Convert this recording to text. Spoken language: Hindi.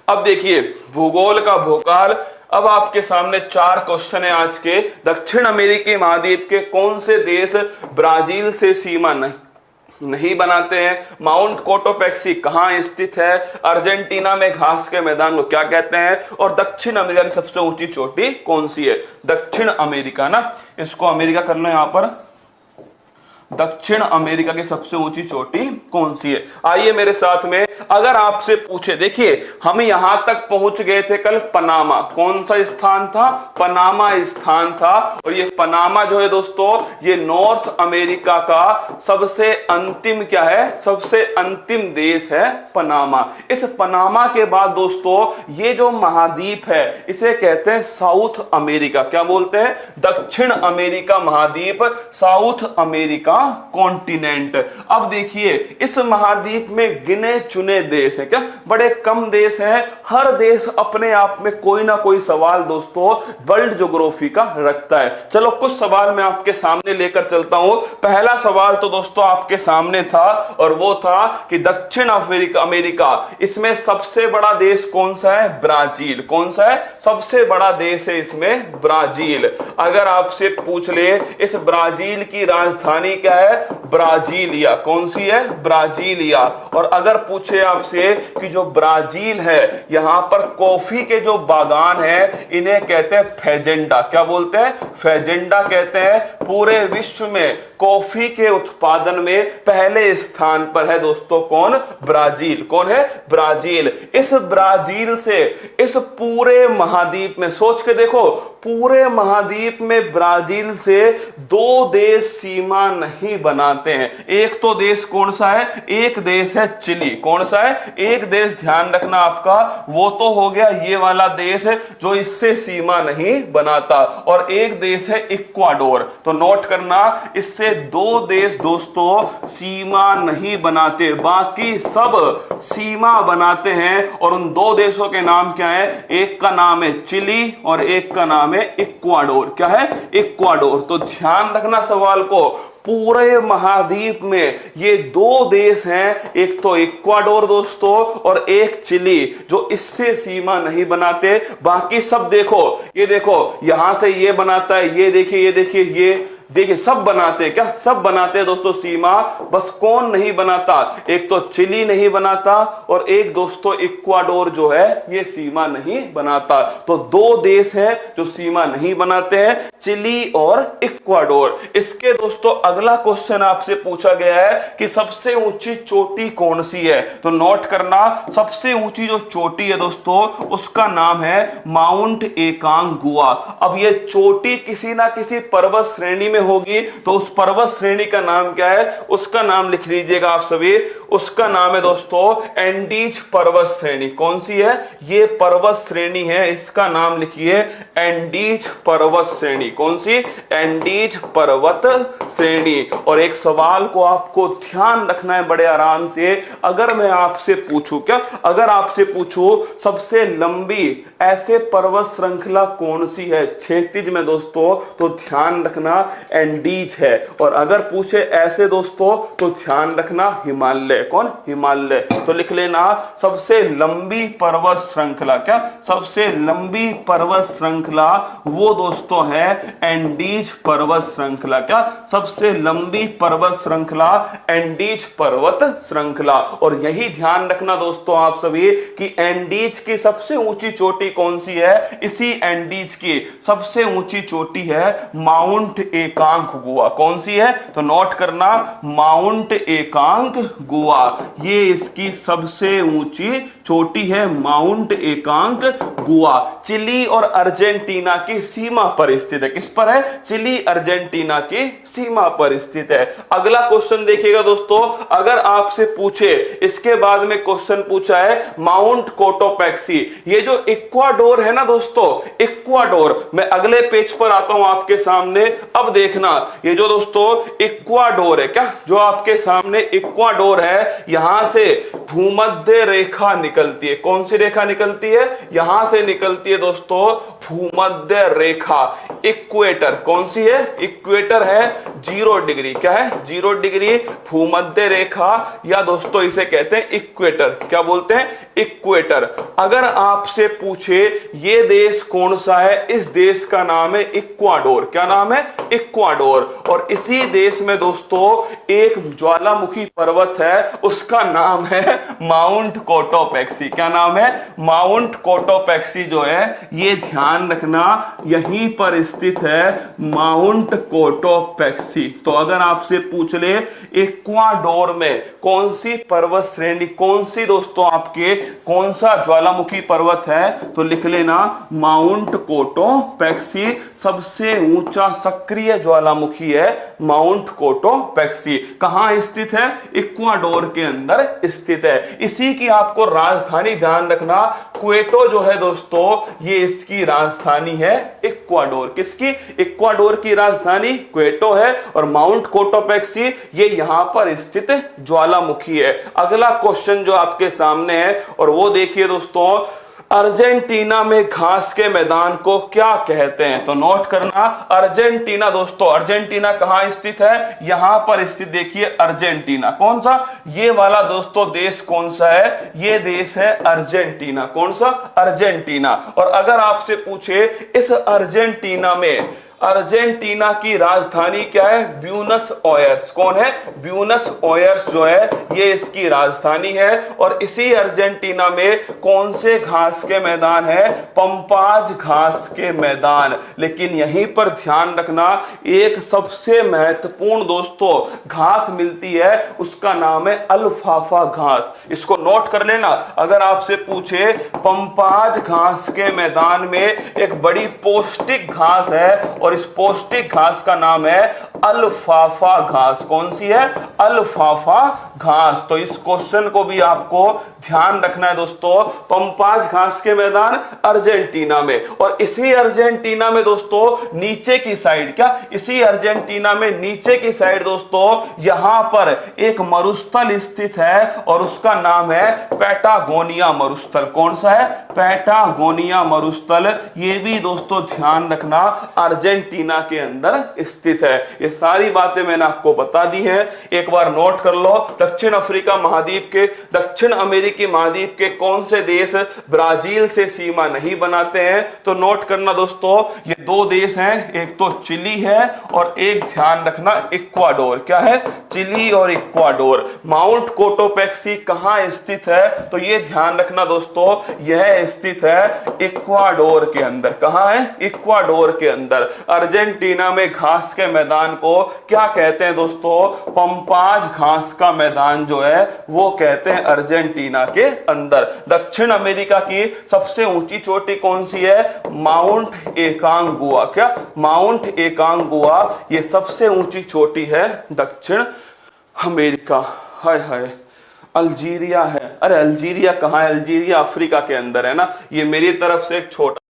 अब देखिए भूगोल का भोकाल। अब आपके सामने 4 क्वेश्चन है आज के। दक्षिण अमेरिकी महाद्वीप के कौन से देश ब्राजील से सीमा नहीं बनाते हैं? माउंट कोटोपेक्सी कहां स्थित है? अर्जेंटीना में घास के मैदान को क्या कहते हैं? और दक्षिण अमेरिका की सबसे ऊंची चोटी कौन सी है? दक्षिण अमेरिका ना, इसको अमेरिका कर लो यहां पर। दक्षिण अमेरिका की सबसे ऊंची चोटी कौन सी है? आइए मेरे साथ में। अगर आपसे पूछे, देखिए हम यहां तक पहुंच गए थे कल पनामा। कौन सा स्थान था? पनामा स्थान था। और ये पनामा जो है दोस्तों, ये नॉर्थ अमेरिका का सबसे अंतिम क्या है? सबसे अंतिम देश है पनामा। इस पनामा के बाद दोस्तों ये जो महाद्वीप है इसे कहते हैं साउथ अमेरिका। क्या बोलते हैं? दक्षिण अमेरिका महाद्वीप, साउथ अमेरिका कॉन्टिनेंट। अब देखिए इस महाद्वीप में गिने चुने देश हैं। क्या बड़े कम देश हैं। हर देश अपने आप में कोई ना कोई सवाल दोस्तों वर्ल्ड ज्योग्राफी का रखता है। चलो कुछ सवाल मैं आपके सामने लेकर चलता हूं। पहला सवाल तो दोस्तों आपके सामने था और वो था कि दक्षिण अमेरिका इसमें सबसे बड़ा देश कौन सा है? ब्राजील। कौन सा है? सबसे बड़ा देश है इसमें ब्राजील। अगर आपसे पूछ ले इस ब्राजील की राजधानी क्या है? ब्राजीलिया। कौन सी है? ब्राजीलिया। और अगर पूछे आपसे कि जो ब्राजील है यहां पर कॉफी के जो बागान है इन्हें कहते हैं फेजेंडा। क्या बोलते हैं? फेजेंडा कहते हैं। पूरे विश्व में कॉफी के उत्पादन में पहले स्थान पर है दोस्तों कौन? ब्राजील। कौन है? ब्राजील। इस ब्राजील से इस पूरे महाद्वीप में सोच के देखो, पूरे महाद्वीप में ब्राजील से 2 देश सीमा नहीं बनाते हैं। एक तो देश कौन सा है? एक देश है चिली। कौन सा है? एक देश ध्यान रखना आपका, वो तो हो गया ये वाला देश है जो इससे सीमा नहीं बनाता। और एक देश है इक्वाडोर। तो नोट करना, इससे 2 देश दोस्तों सीमा नहीं बनाते, बाकी सब सीमा बनाते हैं। और उन 2 देशों के नाम क्या है? एक का नाम है चिली और एक का नाम है इक्वाडोर। क्या है? इक्वाडोर। तो ध्यान रखना सवाल को, पूरे महाद्वीप में ये 2 देश हैं, एक तो इक्वाडोर दोस्तों और एक चिली, जो इससे सीमा नहीं बनाते। बाकी सब देखो, ये देखो यहां से ये बनाता है, ये देखिए, ये देखिए, ये देखिए सब बनाते हैं। क्या सब बनाते हैं दोस्तों सीमा? बस कौन नहीं बनाता? एक तो चिली नहीं बनाता और एक दोस्तों इक्वाडोर जो है ये सीमा नहीं बनाता। तो 2 देश हैं जो सीमा नहीं बनाते हैं, चिली और इक्वाडोर। इसके दोस्तों अगला क्वेश्चन आपसे पूछा गया है कि सबसे ऊंची चोटी कौन सी है? तो नोट करना, सबसे ऊंची जो चोटी है दोस्तों उसका नाम है माउंट एकांगुआ। अब ये चोटी किसी ना किसी पर्वत श्रेणी में होगी, तो उस पर्वत श्रेणी का नाम क्या है? उसका नाम लिख लीजिएगा आप सभी। उसका नाम है दोस्तों एंडीज पर्वत श्रेणी। कौन सी है? ये पर्वत श्रेणी है, इसका नाम लिखिए एंडीज पर्वत श्रेणी। कौन सी? एंडीज पर्वत श्रेणी। और एक सवाल को आपको ध्यान रखना है बड़े आराम से। अगर मैं आपसे पूछूं, क्या अगर आपसे पूछूं सबसे लंबी ऐसे पर्वत श्रृंखला कौन सी है क्षैतिज में दोस्तों, तो ध्यान रखना एंडीज है। और अगर पूछे ऐसे दोस्तों तो ध्यान रखना हिमालय। कौन? हिमालय। तो लिख लेना सबसे लंबी पर्वत श्रृंखला। क्या? सबसे लंबी पर्वत श्रृंखला वो दोस्तों है एंडीज पर्वत श्रृंखला। क्या? सबसे लंबी पर्वत श्रृंखला एंडीज पर्वत श्रृंखला। और यही ध्यान रखना दोस्तों आप सभी कि एंडीज की सबसे ऊंची चोटी कौन सी है? इसी एंडीज की सबसे ऊंची चोटी है माउंट एकांगुआ। कौन सी है? तो नोट करना माउंट एकांगुआ, ये इसकी सबसे ऊंची चोटी है, माउंट एकांगुआ। चिली और अर्जेंटीना की सीमा पर स्थित है। किस पर है? चिली अर्जेंटीना की सीमा पर स्थित है। अगला क्वेश्चन देखिएगा दोस्तों, अगर आपसे पूछे इसके बाद में क्वेश्चन पूछा है माउंट कोटोपेक्सी, ये जो इक्वाडोर है ना दोस्तों, इक्वाडोर, मैं अगले पेज पर आता हूं आपके सामने। अब देखना, ये जो दोस्तों इक्वाडोर है, क्या जो आपके सामने इक्वाडोर है, यहां से भूमध्य रेखा निकलती है। कौन सी रेखा निकलती है? यहां से निकलती है दोस्तों भूमध्य रेखा, इक्वेटर। कौन सी है? इक्वेटर है 0 डिग्री। क्या है? 0 डिग्री भूमध्य रेखा, या दोस्तों इसे कहते हैं इक्वेटर। क्या बोलते हैं? इक्वेटर। अगर आपसे पूछे ये देश कौन सा है, इस देश का नाम है इक्वाडोर। क्या नाम है? इक्वाडोर। और इसी देश में दोस्तों एक ज्वालामुखी पर्वत है, उसका नाम है माउंट कोटोपैक्सी। क्या नाम है? माउंट कोटोपैक्सी जो है, ये ध्यान रखना, यहीं पर स्थित है माउंट कोटोपैक्सी। तो अगर आपसे पूछ ले इक्वाडोर में कौन सी पर्वत श्रेणी, कौन सी दोस्तों आपके कौन सा ज्वालामुखी पर्वत है, तो लिख लेना माउंट कोटोपैक्सी। सबसे ऊंचा सक्रिय ज्वालामुखी है माउंट कोटोपैक्सी। कहां स्थित है? इक्वाडोर के अंदर स्थित है। इसी की आपको राजधानी ध्यान रखना, क्वेटो जो है दोस्तों, ये इसकी राजधानी है इक्वाडोर। किसकी? इक्वाडोर की राजधानी क्वेटो है, और माउंट कोटोपैक्सी ये यहां पर स्थित ज्वालामुखी है। अगला क्वेश्चन जो आपके सामने है, और वो देखिए दोस्तों, अर्जेंटीना में घास के मैदान को क्या कहते हैं? तो नोट करना, अर्जेंटीना दोस्तों, अर्जेंटीना कहां स्थित है? यहां पर स्थित। देखिए अर्जेंटीना कौन सा? ये वाला दोस्तों देश कौन सा है? ये देश है अर्जेंटीना। कौन सा? अर्जेंटीना। और अगर आपसे पूछे इस अर्जेंटीना में अर्जेंटीना की राजधानी क्या है? Buenos Aires. कौन है? ब्यूनस आयर्स जो है, ये इसकी राजधानी है। और इसी अर्जेंटीना में कौन से घास के मैदान है? पंपाज घास के मैदान। लेकिन यहीं पर ध्यान रखना, एक सबसे महत्वपूर्ण दोस्तों घास मिलती है, उसका नाम है अल्फाफा घास। इसको नोट कर लेना। अगर आपसे पूछे पंपाज घास के मैदान में एक बड़ी पौष्टिक घास है, और इस पौष्टिक घास का नाम है अल्फाफा घास। कौन सी है? अल्फाफा घास। तो इस क्वेश्चन को भी आपको ध्यान रखना है दोस्तों। पंपाज घास के मैदान अर्जेंटीना में, और इसी अर्जेंटीना में दोस्तों नीचे की साइड, क्या इसी अर्जेंटीना में नीचे की साइड दोस्तों यहां पर एक मरुस्थल स्थित है, और उसका नाम है पैटागोनिया मरुस्थल। कौन सा है? पैटागोनिया मरुस्थल। ये भी दोस्तों ध्यान रखना अर्जेंटीना के अंदर स्थित है। ये सारी बातें मैंने आपको बता दी हैं, एक बार नोट कर लो। दक्षिण अफ्रीका महाद्वीप के, दक्षिण अमेरिकी महाद्वीप के कौन से देश ब्राजील से सीमा नहीं बनाते हैं? तो नोट करना दोस्तों, ये 2 देश हैं, एक तो चिली है और एक ध्यान रखना इक्वाडोर। क्या है? चिली और इक्वाडोर। माउंट कोटोपैक्सी कहां स्थित है? तो ये ध्यान रखना दोस्तों, यह स्थित है इक्वाडोर के अंदर। कहां है? इक्वाडोर के अंदर। अर्जेंटीना में घास के मैदान को क्या कहते हैं दोस्तों? पंपाज घास का मैदान जो है वो कहते हैं अर्जेंटीना के अंदर। दक्षिण अमेरिका की सबसे ऊंची चोटी कौन सी है? Mount Aconcagua. क्या? माउंट एकांगुआ ये सबसे ऊंची चोटी है दक्षिण अमेरिका। हाय हाय, अल्जीरिया है। अरे अल्जीरिया कहां है? अल्जीरिया अफ्रीका के अंदर है ना। ये मेरी तरफ से एक छोटा